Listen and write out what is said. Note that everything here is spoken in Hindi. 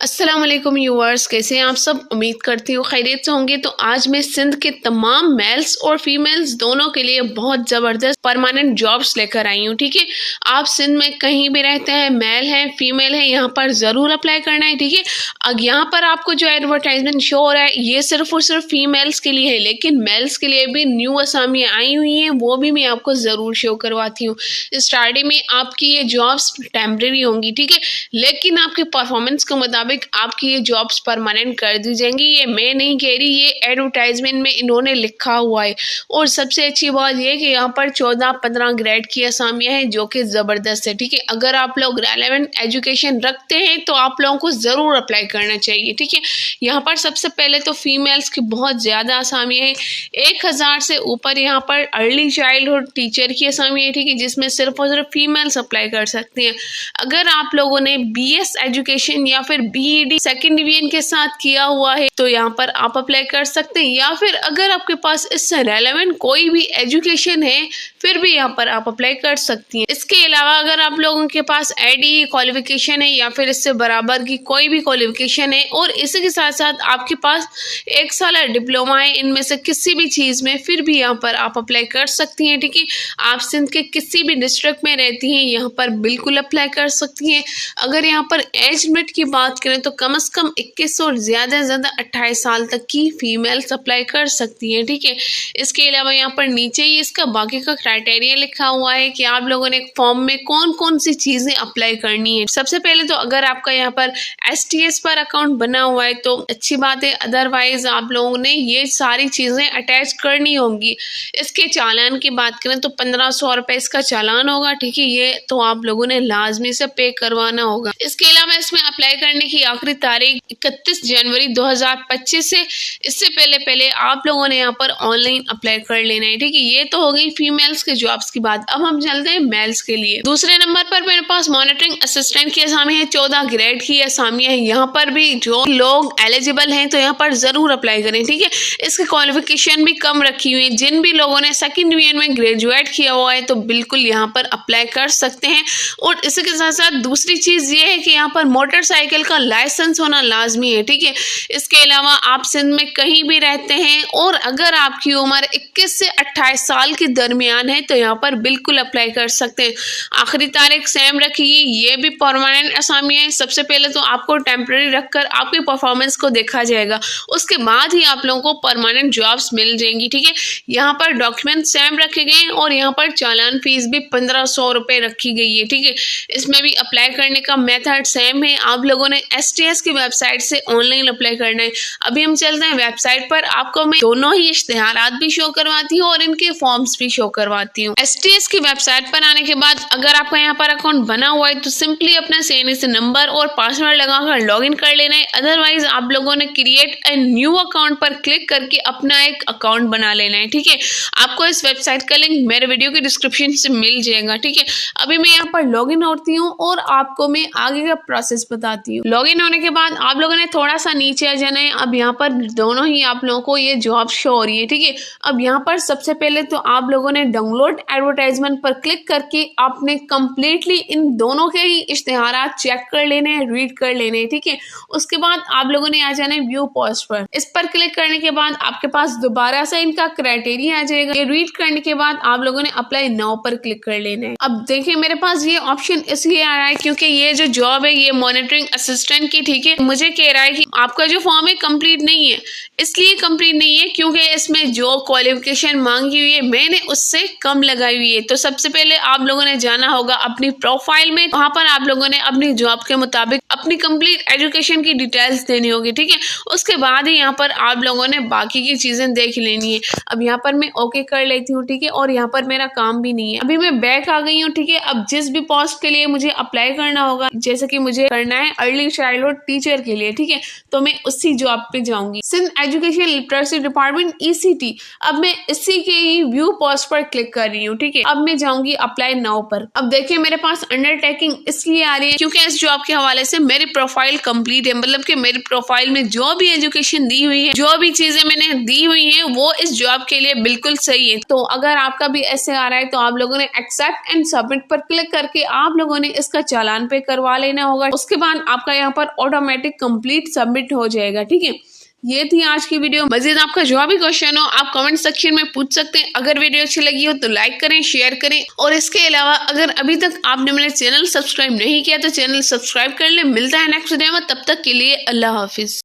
अस्सलाम वालेकुम व्यूअर्स, कैसे हैं आप सब। उम्मीद करती हूँ खैरियत से होंगे। तो आज मैं सिंध के तमाम मेल्स और फीमेल्स दोनों के लिए बहुत ज़बरदस्त परमानेंट जॉब्स लेकर आई हूँ। ठीक है, आप सिंध में कहीं भी रहते हैं, मेल हैं फीमेल हैं, यहाँ पर ज़रूर अप्लाई करना है। ठीक है, अब यहाँ पर आपको जो एडवर्टाइजमेंट शो हो रहा है ये सिर्फ और सिर्फ फीमेल्स के लिए है, लेकिन मेल्स के लिए भी न्यू असामियाँ आई हुई हैं, वो भी मैं आपको ज़रूर शो करवाती हूँ। स्टार्टिंग में आपकी ये जॉब्स टेम्प्रेरी होंगी, ठीक है, लेकिन आपके परफॉर्मेंस के मुताबिक आपकी ये जॉब्स परमानेंट कर दी जाएंगी। ये मैं नहीं कह रही, ये एडवर्टाइजमेंट में इन्होंने लिखा हुआ है। और सबसे अच्छी बात ये कि यहाँ पर 14-15 ग्रेड की असामियाँ हैं जो कि ज़बरदस्त है। ठीक है, अगर आप लोग रेलेवेंट एजुकेशन रखते हैं तो आप लोगों को ज़रूर अप्लाई करना चाहिए। ठीक है, यहाँ पर सबसे पहले तो फीमेल्स की बहुत ज़्यादा असामियाँ हैं, 1000 से ऊपर यहाँ पर अर्ली चाइल्डहुड टीचर की असामियाँ है। ठीक है, जिसमें सिर्फ और सिर्फ फीमेल्स अप्लाई कर सकती हैं। अगर आप लोगों ने BS एजुकेशन या फिर BEd सेकेंड डिवीजन के साथ किया हुआ है तो यहाँ पर आप अप्लाई कर सकते हैं, या फिर अगर आपके पास इससे रेलेवेंट कोई भी एजुकेशन है फिर भी यहाँ पर आप अप्लाई कर सकती हैं। इसके अलावा अगर आप लोगों के पास ADE क्वालिफिकेशन है या फिर इससे बराबर की कोई भी क्वालिफिकेशन है और इसी के साथ साथ आपके पास 1 साल डिप्लोमा है इनमें से किसी भी चीज़ में, फिर भी यहाँ पर आप अप्लाई कर सकती हैं। ठीक है, आप सिंध के किसी भी डिस्ट्रिक्ट में रहती हैं यहाँ पर बिल्कुल अप्लाई कर सकती हैं। अगर यहाँ पर एज लिमिट की बात करें तो कम से कम 21 और ज़्यादा से ज़्यादा 28 साल तक की फीमेल्स अप्लाई कर सकती हैं। ठीक है, इसके अलावा यहाँ पर नीचे ही इसका बाकी का क्राइटेरिया लिखा हुआ है कि आप लोगों ने फॉर्म में कौन कौन सी चीज़ें अप्लाई करनी है। सबसे पहले तो अगर आपका यहाँ पर STS पर अकाउंट बना हुआ है तो अच्छी बात है, अदरवाइज आप लोगों ने ये सारी चीज़ें अटैच करनी होंगी। इसके चालान की बात करें तो 1500 रुपये इसका चालान होगा। ठीक है, ये तो आप लोगों ने लाजमी से पे करवाना होगा। इसके अलावा इसमें अप्लाई करने की आखिरी तारीख 31 जनवरी 2025 है। इससे पहले आप लोगों ने यहाँ पर ऑनलाइन अप्लाई कर लेना है। ठीक है, ये तो हो गई फीमेल्स के जॉब्स की बात। अब हम चलते हैं मेल्स के लिए। दूसरे नंबर पर मेरे पास मॉनिटरिंग असिस्टेंट की असामी है, 14 ग्रेड की असामियाँ है। यहाँ पर भी जो लोग एलिजिबल हैं तो यहाँ पर जरूर अप्लाई करें। ठीक है, इसकी क्वालिफिकेशन भी कम रखी हुई है। जिन भी लोगों ने सेकेंड डिवीजन में ग्रेजुएट किया हुआ है तो बिल्कुल यहाँ पर अप्लाई कर सकते हैं। और इसी के साथ साथ दूसरी चीज़ ये है कि यहाँ पर मोटरसाइकिल का लाइसेंस होना लाजमी है। ठीक है, इसके अलावा आप सिंध में कहीं भी रहते हैं और अगर आपकी उम्र 21 से 28 साल के दरमियान है तो यहाँ पर बिल्कुल अप्लाई कर सकते हैं। आखिरी तारीख सेम रखिए। ये भी परमानेंट असामी है। सबसे पहले तो आपको टेम्प्रेरी रखकर आपकी परफॉर्मेंस को देखा जाएगा, उसके बाद ही आप लोगों को परमानेंट जॉब्स मिल जाएंगी। ठीक है, यहाँ पर डॉक्यूमेंट सेम रखे गए हैं और यहाँ पर चालान फीस भी 1500 रुपये रखी गई है। ठीक है, इसमें भी अप्लाई करने का मेथड सेम है। आप लोगों ने STS की वेबसाइट से ऑनलाइन अप्लाई करना है। अभी हम चलते हैं वेबसाइट पर। आपको मैं दोनों ही इश्तिहारात भी शो करवाती हूँ और इनके फॉर्म्स भी शो करवाती हूँ। STS की वेबसाइट पर आने के बाद अगर आपका यहाँ पर अकाउंट बना हुआ है तो सिंपली अपना CNC नंबर और पासवर्ड लगाकर लॉगिन कर लेना है। अदरवाइज आप लोगों ने क्रिएट ए न्यू अकाउंट पर क्लिक करके अपना एक अकाउंट बना लेना है। ठीक है, आपको इस वेबसाइट का लिंक मेरे वीडियो के डिस्क्रिप्शन से मिल जाएगा। ठीक है, अभी मैं यहाँ पर लॉगिन होती हूँ और आपको मैं आगे का प्रोसेस बताती हूँ। लॉगिन होने के बाद आप लोगों ने थोड़ा सा नीचे आ जाना है। अब यहाँ पर दोनों ही आप लोगों को ये जॉब शो हो रही है। ठीक है, अब यहाँ पर सबसे पहले तो आप लोगों ने डाउनलोड एडवर्टाइजमेंट पर क्लिक करके आपने कंप्लीटली इन दोनों के ही इश्तिहारात चेक कर लेने हैं, रीड कर लेने हैं। ठीक है, उसके बाद आप लोगों ने आ जाना है व्यू पोस्ट पर। इस पर क्लिक करने के बाद आपके पास दोबारा से इनका क्राइटेरिया आ जाएगा। ये रीड करने के बाद आप लोगों ने अप्लाई नाउ पर क्लिक कर लेना है। अब देखिए मेरे पास ये ऑप्शन इसलिए आ रहा है क्योंकि ये जो जॉब है ये मॉनिटरिंग असिस्टेंट की, ठीक है, मुझे कह रहा है कि आपका जो फॉर्म है कंप्लीट नहीं है। इसलिए कंप्लीट नहीं है क्योंकि इसमें जो क्वालिफिकेशन मांगी हुई है मैंने उससे कम लगाई हुई है। तो सबसे पहले आप लोगों ने जाना होगा अपनी प्रोफाइल में, वहां पर आप लोगों ने अपनी जॉब के मुताबिक अपनी कंप्लीट एजुकेशन की डिटेल्स देनी होगी। ठीक है, उसके बाद ही यहाँ पर आप लोगों ने बाकी की चीजें देख लेनी है। अब यहाँ पर मैं ओके कर लेती हूँ। ठीक है, और यहाँ पर मेरा काम भी नहीं है। अभी मैं बैक आ गई हूँ। ठीक है, अब जिस भी पोस्ट के लिए मुझे अप्लाई करना होगा, जैसे कि मुझे करना है अर्ली चाइल्डहुड टीचर के लिए, ठीक है, तो मैं उसी जॉब पे जाऊंगी। Sindh education literacy department ECT। अब मैं इसी के ही व्यू पोस्ट पर क्लिक कर रही हूँ। ठीक है, अब मैं जाऊंगी अप्लाई नाउ पर। अब देखिए मेरे पास अंडरटेकिंग इसलिए आ रही है क्योंकि इस जॉब के हवाले से मेरी प्रोफाइल कंप्लीट है, मतलब कि मेरी प्रोफाइल में जो भी एजुकेशन दी हुई है, जो भी चीजें मैंने दी हुई है वो इस जॉब के लिए बिल्कुल सही है। तो अगर आपका भी ऐसे आ रहा है तो आप लोगों ने एक्सेप्ट एंड सबमिट पर क्लिक करके आप लोगों ने इसका चालान पे करवा लेना होगा। उसके बाद आपका यहाँ पर ऑटोमेटिक कंप्लीट सबमिट हो जाएगा। ठीक है, ये थी आज की वीडियो। मजीद आपका जो भी क्वेश्चन हो आप कमेंट सेक्शन में पूछ सकते हैं। अगर वीडियो अच्छी लगी हो तो लाइक करें, शेयर करें, और इसके अलावा अगर अभी तक आपने मेरा चैनल सब्सक्राइब नहीं किया तो चैनल सब्सक्राइब कर ले। मिलता है नेक्स्ट वीडियो में, तब तक के लिए अल्लाह हाफिज।